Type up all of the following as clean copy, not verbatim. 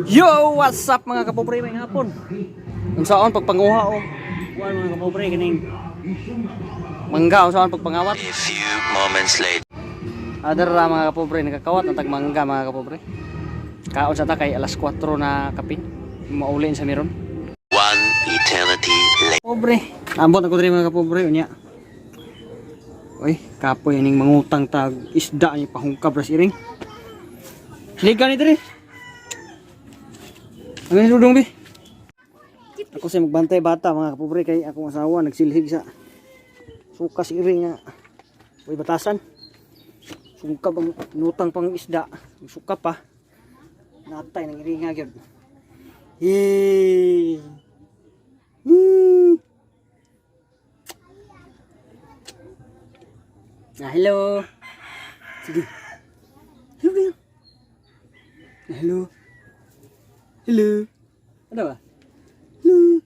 Yo, what's up mga kapobre may hapon. Kung saan pagpanguha o kuan mga kapobre kining mangga o saan pagpangawat. A few moments later. Adara mga kapobre nakakawat ang tagmangga mga kapobre. Kaon sa ta kay alas 4 na kapin. Maulin sa meron. One eternity later. Pobre, ambot ako diri mga kapobre unya. Oy, kapoy ning mangutang tag isda ni pahungkab ras iring. Siligan ni diri. Ano dudong bi? Ako sa magbantay bata mga kapobre kay akong asawa nagsilhig sa sukas iring nga. Uy batasan. Sungkab ang nutang pang isda. Suka pa. Natay ng iring nga gyud. Hee. Hello. Sige. Hello. Hello. Hello. Ada ba? Hello.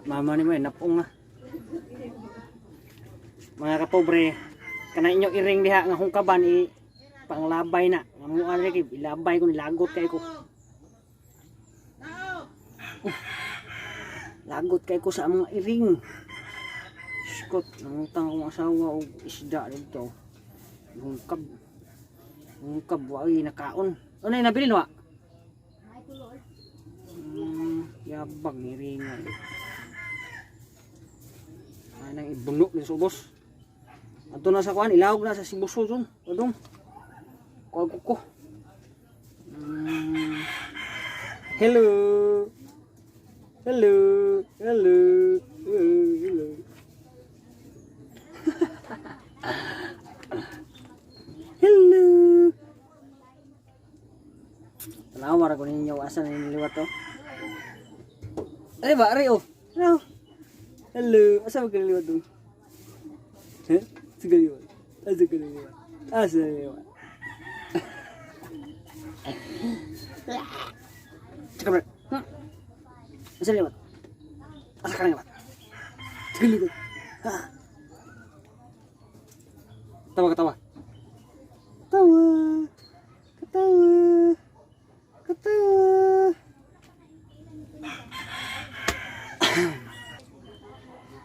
Mama ni mo napong nga. Mga kapobre, kana inyo iring diha nga hungkaban i panglabay na. Ngamo ari kay ilabay ko nilagot kay ko. Lagot kay ko sa mga iring. Skot, nangutang akong asawa og isda dito. Hungkab. Hungkab wagi nakaon. Ano yung nabili wa? Yabang iringan. Ay nang ibunok ni subos. Ato na sa kuan, ilawog na sa sibuso dun. Odong. Kuko. Hello. Hello. Hello. Hello. Hello. Tanawar ako ninyo asa na niliwat to. Ay ba, ari oh. Hello. Hello. Asa ba niliwat to? Eh? Sige liwat. Asa ka niliwat? Asa niliwat? Cakap bro. Asa liwat? Asa ka niliwat? Sige liwat. Ketawa ketawa. Ketawa. Ketawa. Ketawa.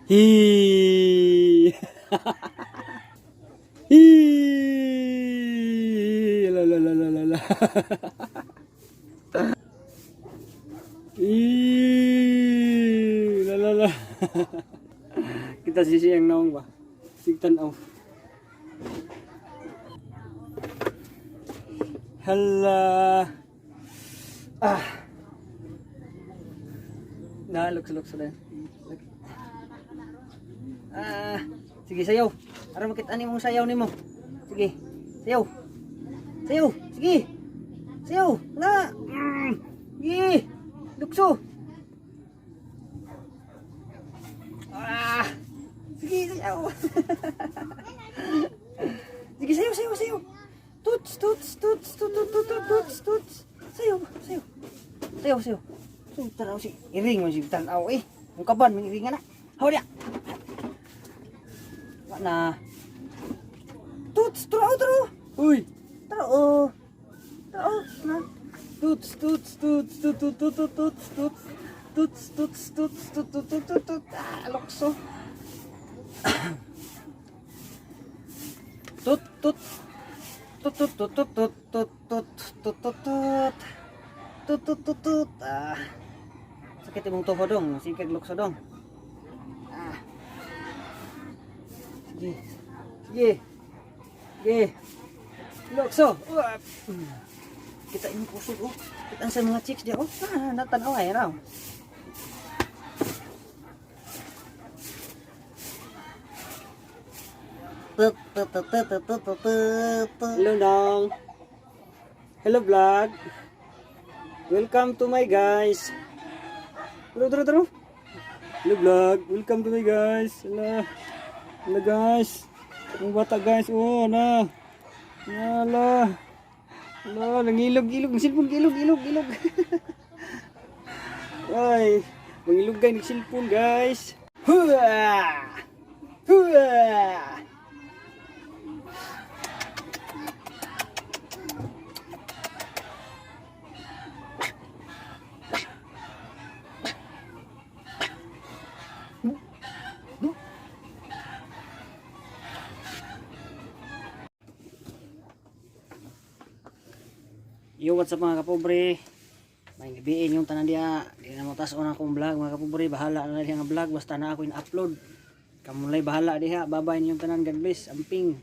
Hi. Hi. La la la la la. Hi. La la la. Kita sisi yang naong ba? Sigtan aw. Hala. Looks na. Sige sayaw. Para makita ni mong sayaw nimo. Sige. Sayaw. Sayaw. Sige. Sayaw. Na. Sige. Lukso. Sige sayaw. Sige sayaw. Tuts. Sayaw. So, tanaw si iring mo si tanaw eh. Ang kaban, may iringan na. Hawa niya. Wala na. Tuts, turo. Uy. Turo. Na. Tuts. Lokso. Tut. Sakit imong tofa dong, sikag lukso dong. Sige. Lukso. Kita imong pusod oh. Kita sa mga chicks dia oh. Natanaw ay raw. Hello dong. Hello vlog. Welcome to my guys. Hello. Hello vlog. Welcome to my guys. Hello guys. Ang bata guys. Oh na. Hala. Nangilog. Silpon ilog. Ay, mangilog guys ng silpon guys. Huwa. Yo, what's up mga kapobre? May gabiin yung tanan diya. Di na mo taas akong vlog mga kapobre. Bahala na diya nga vlog. Basta na ako in-upload. Kamulay bahala diha. Babay yung tanan. God bless. Amping.